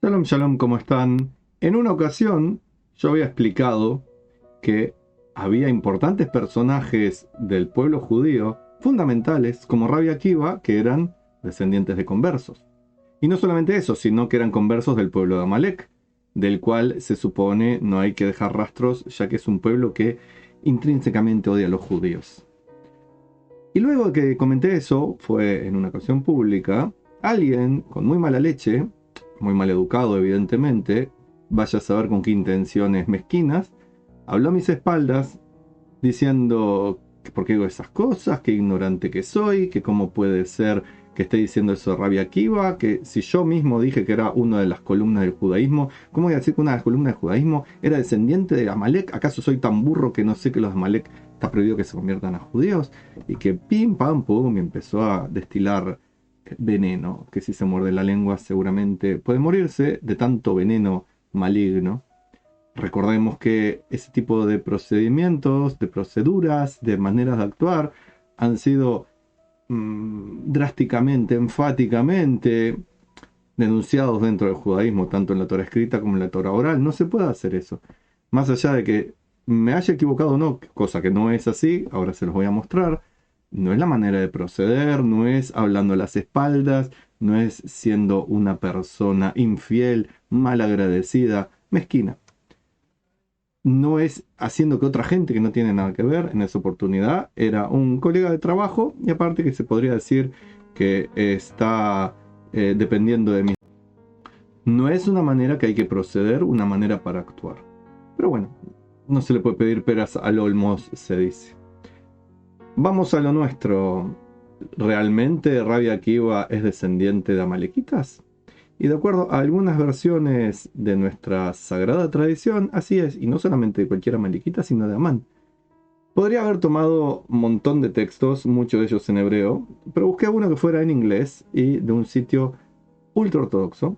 Shalom, shalom, ¿cómo están? En una ocasión yo había explicado que había importantes personajes del pueblo judío fundamentales como Rabbi Akiva que eran descendientes de conversos. Y no solamente eso, sino que eran conversos del pueblo de Amalek, del cual se supone no hay que dejar rastros ya que es un pueblo que intrínsecamente odia a los judíos. Y luego que comenté eso, fue en una ocasión pública, alguien con muy mala leche, muy mal educado evidentemente, vaya a saber con qué intenciones mezquinas, habló a mis espaldas diciendo que por qué digo esas cosas, qué ignorante que soy, que cómo puede ser que esté diciendo eso de Rabbi Akiva, que si yo mismo dije que era una de las columnas del judaísmo, ¿cómo voy a decir que una de las columnas del judaísmo era descendiente de Amalek? ¿Acaso soy tan burro que no sé que los de Amalek está prohibido que se conviertan a judíos? Y que pim, pam, pum, y empezó a destilar veneno, que si se muerde la lengua seguramente puede morirse de tanto veneno maligno. Recordemos que ese tipo de procedimientos, de proceduras, de maneras de actuar han sido drásticamente, enfáticamente denunciados dentro del judaísmo, tanto en la Torah escrita como en la Torah oral. No se puede hacer eso. Más allá de que me haya equivocado o no, cosa que no es así, ahora se los voy a mostrar, no es la manera de proceder, no es hablando a las espaldas, no es siendo una persona infiel, malagradecida, mezquina. No es haciendo que otra gente que no tiene nada que ver en esa oportunidad era un colega de trabajo y aparte que se podría decir que está dependiendo de mí. No es una manera que hay que proceder, una manera para actuar. Pero bueno, no se le puede pedir peras al olmos, se dice. Vamos a lo nuestro. ¿Realmente Rabbi Akiva es descendiente de amalequitas? Y de acuerdo a algunas versiones de nuestra sagrada tradición, así es, y no solamente de cualquier amalequita, sino de Amán. Podría haber tomado un montón de textos, muchos de ellos en hebreo, pero busqué uno que fuera en inglés y de un sitio ultra ortodoxo.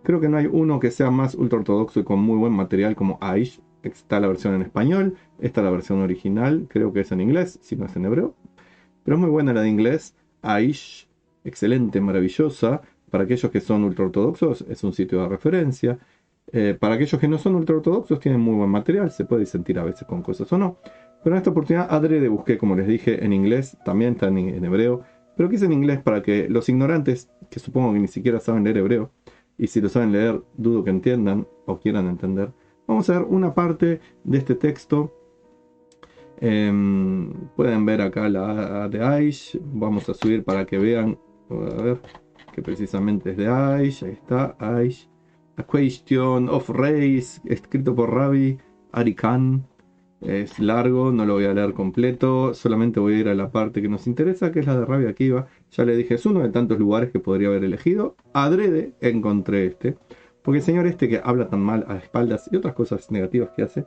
Creo que no hay uno que sea más ultra ortodoxo y con muy buen material como Aish. Está la versión en español, está la versión original, creo que es en inglés, si no es en hebreo. Pero es muy buena la de inglés. Aish, excelente, maravillosa. Para aquellos que son ultraortodoxos es un sitio de referencia. Para aquellos que no son ultraortodoxos tienen muy buen material. Se puede disentir a veces con cosas o no. Pero en esta oportunidad adrede busqué, como les dije, en inglés. También está en hebreo. Pero quise en inglés para que los ignorantes, que supongo que ni siquiera saben leer hebreo, y si lo saben leer, dudo que entiendan o quieran entender. Vamos a ver una parte de este texto. Pueden ver acá la A de Aish. Vamos a subir para que vean. A ver, que precisamente es de Aish. Ahí está, Aish. A Question of Race, escrito por Rabbi Ari Khan. Es largo, no lo voy a leer completo. Solamente voy a ir a la parte que nos interesa, que es la de Rabbi Akiva. Ya le dije, es uno de tantos lugares que podría haber elegido. Adrede encontré este. Porque el señor este que habla tan mal a espaldas y otras cosas negativas que hace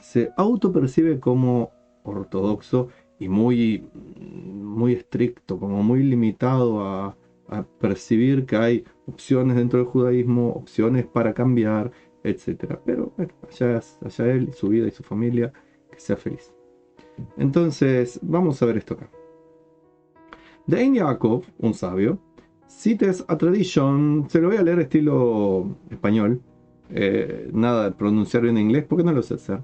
se autopercibe como ortodoxo y muy estricto, como muy limitado a percibir que hay opciones dentro del judaísmo, opciones para cambiar, etcétera. Pero bueno, allá él, su vida y su familia, que sea feliz. Entonces, vamos a ver esto acá. De Ein Yaakov, un sabio, cites a tradition, se lo voy a leer estilo español, nada de pronunciar en inglés porque no lo sé hacer.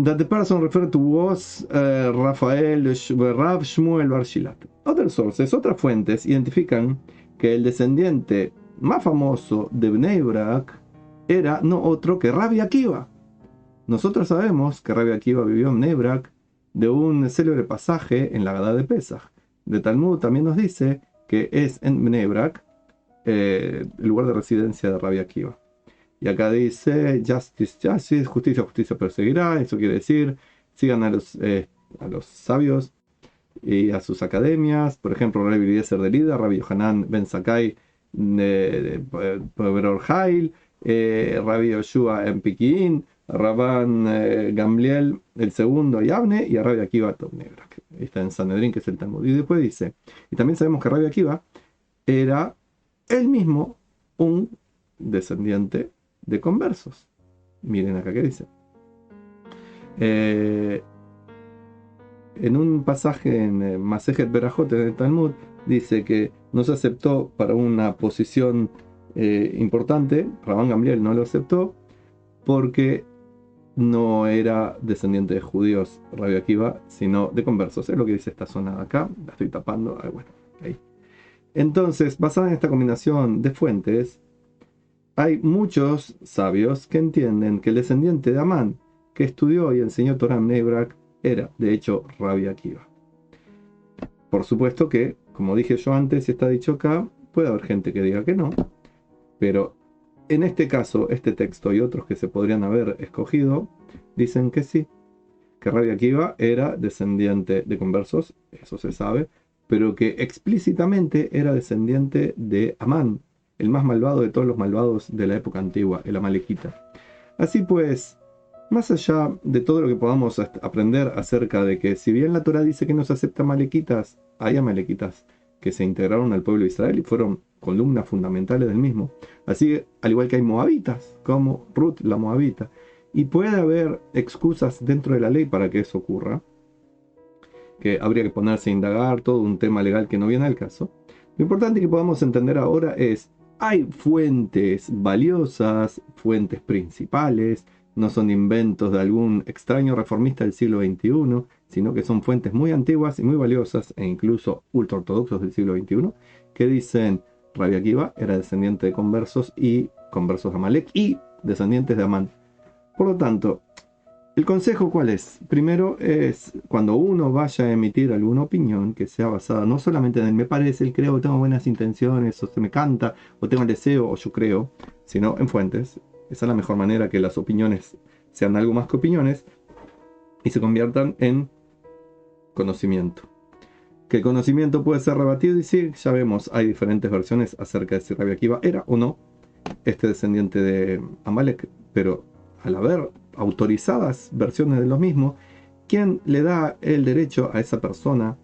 That the person referred to was Rafael Rav Shmuel Bar Shilat. Other sources, otras fuentes, identifican que el descendiente más famoso de Bnei Brak era no otro que Rabbi Akiva. Nosotros sabemos que Rabbi Akiva vivió en Bnei Brak de un célebre pasaje en la Gadá de Pesach. De Talmud también nos dice que es en Bnei Brak el lugar de residencia de Rabbi Akiva. Y acá dice Justice, Justice, justicia, justicia perseguirá. Eso quiere decir, sigan a los sabios y a sus academias. Por ejemplo, Rabbi Eliezer de Lida, Rabbi Yohanan Ben Sakai de Beror Hail, Rabbi Yoshua en Piquín, Rabban Gamliel el segundo y Abne, y a Rabbi Akiva Tobnebra, que está en Sanedrín, que es el Talmud. Y después dice, y también sabemos que Rabbi Akiva era él mismo un descendiente de conversos. Miren acá que dice. En un pasaje en Masejet Berajot en el Talmud dice que no se aceptó para una posición importante, Rabban Gamliel no lo aceptó porque no era descendiente de judíos Rabbi Akiva, sino de conversos. Es lo que dice esta zona de acá, la estoy tapando, bueno, ahí. Entonces, basada en esta combinación de fuentes, hay muchos sabios que entienden que el descendiente de Amán, que estudió y enseñó Torah en Bnei Brak, era, de hecho, Rabbi Akiva. Por supuesto que, como dije yo antes y está dicho acá, puede haber gente que diga que no, pero en este caso, este texto y otros que se podrían haber escogido, dicen que sí, que Rabbi Akiva era descendiente de conversos, eso se sabe, pero que explícitamente era descendiente de Amán, el más malvado de todos los malvados de la época antigua, el Amalequita. Así pues, más allá de todo lo que podamos aprender acerca de que si bien la Torá dice que no se acepta amalequitas, hay amalequitas que se integraron al pueblo de Israel y fueron columnas fundamentales del mismo. Así, al igual que hay moabitas, como Ruth la moabita, y puede haber excusas dentro de la ley para que eso ocurra, que habría que ponerse a indagar, todo un tema legal que no viene al caso. Lo importante que podamos entender ahora es, hay fuentes valiosas, fuentes principales, no son inventos de algún extraño reformista del siglo XXI, sino que son fuentes muy antiguas y muy valiosas, e incluso ultraortodoxos del siglo XXI, que dicen Rabbi Akiva era descendiente de conversos y conversos de Amalek y descendientes de Amán. Por lo tanto, ¿el consejo cuál es? Primero es cuando uno vaya a emitir alguna opinión que sea basada no solamente en el me parece, el creo, tengo buenas intenciones, o se me canta, o tengo el deseo, o yo creo, sino en fuentes. Esa es la mejor manera que las opiniones sean algo más que opiniones y se conviertan en conocimiento. Que el conocimiento puede ser rebatido y sí, ya vemos, hay diferentes versiones acerca de si Rabbi Akiva era o no este descendiente de Amalek, pero al haber autorizadas versiones de lo mismo, ¿quién le da el derecho a esa persona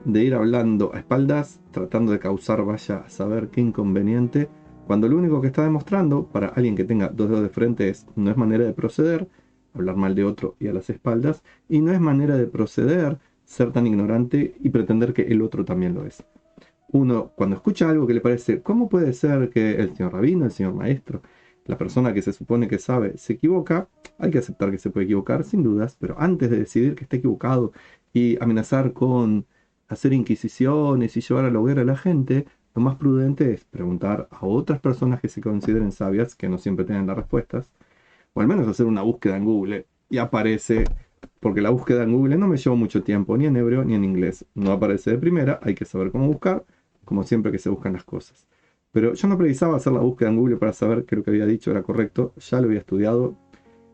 de ir hablando a espaldas, tratando de causar vaya a saber qué inconveniente, cuando lo único que está demostrando para alguien que tenga dos dedos de frente no es manera de proceder, hablar mal de otro y a las espaldas, y no es manera de proceder ser tan ignorante y pretender que el otro también lo es? Uno, cuando escucha algo que le parece, ¿cómo puede ser que el señor rabino, el señor maestro, la persona que se supone que sabe, se equivoca? Hay que aceptar que se puede equivocar, sin dudas, pero antes de decidir que está equivocado y amenazar con hacer inquisiciones y llevar a la hoguera a la gente, lo más prudente es preguntar a otras personas que se consideren sabias, que no siempre tienen las respuestas, o al menos hacer una búsqueda en Google y aparece, porque la búsqueda en Google no me llevó mucho tiempo, ni en hebreo ni en inglés, no aparece de primera, hay que saber cómo buscar, como siempre que se buscan las cosas. Pero yo no precisaba hacer la búsqueda en Google para saber que lo que había dicho era correcto, ya lo había estudiado.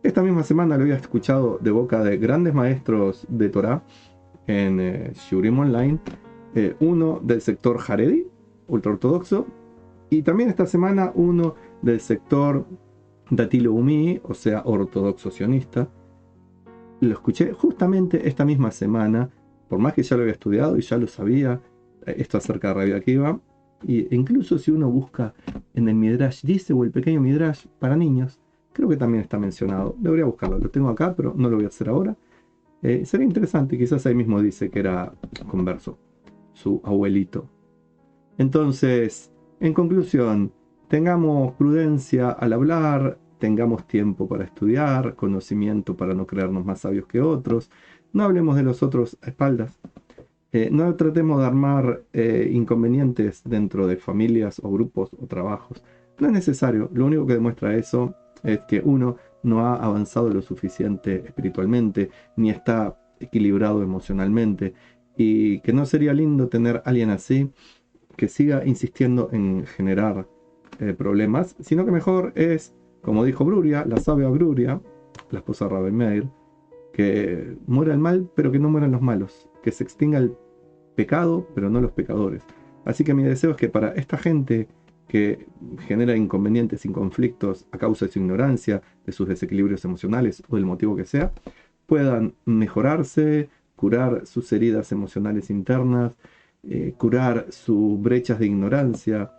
Esta misma semana lo había escuchado de boca de grandes maestros de Torah en Shurim Online, uno del sector Haredi, ultraortodoxo, y también esta semana uno del sector Dati Leumi, o sea, ortodoxo sionista. Lo escuché justamente esta misma semana, por más que ya lo había estudiado y ya lo sabía, esto acerca de Rabbi Akiva, e incluso si uno busca en el Midrash dice o el pequeño Midrash para niños, creo que también está mencionado. Debería buscarlo, lo tengo acá, pero no lo voy a hacer ahora. Sería interesante, quizás ahí mismo dice que era converso, su abuelito. Entonces, en conclusión, tengamos prudencia al hablar, tengamos tiempo para estudiar, conocimiento para no creernos más sabios que otros, no hablemos de los otros a espaldas, no tratemos de armar inconvenientes dentro de familias o grupos o trabajos. No es necesario, lo único que demuestra eso es que uno no ha avanzado lo suficiente espiritualmente, ni está equilibrado emocionalmente, y que no sería lindo tener a alguien así que siga insistiendo en generar problemas, sino que mejor es, como dijo Bruria, la sabia Bruria, la esposa de Rabbi Meir, que muera el mal, pero que no mueran los malos, que se extinga el pecado, pero no los pecadores. Así que mi deseo es que para esta gente que genera inconvenientes y conflictos a causa de su ignorancia, de sus desequilibrios emocionales o del motivo que sea, puedan mejorarse, curar sus heridas emocionales internas, curar sus brechas de ignorancia,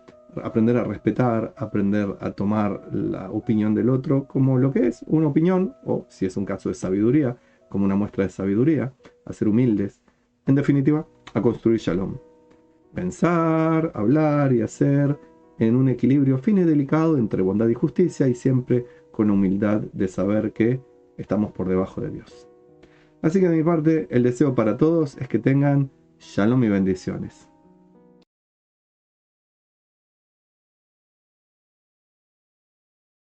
aprender a respetar, aprender a tomar la opinión del otro como lo que es una opinión, o si es un caso de sabiduría, como una muestra de sabiduría, a ser humildes, en definitiva, a construir shalom. Pensar, hablar y hacer en un equilibrio fino y delicado entre bondad y justicia, y siempre con humildad de saber que estamos por debajo de Dios. Así que de mi parte, el deseo para todos es que tengan shalom y bendiciones.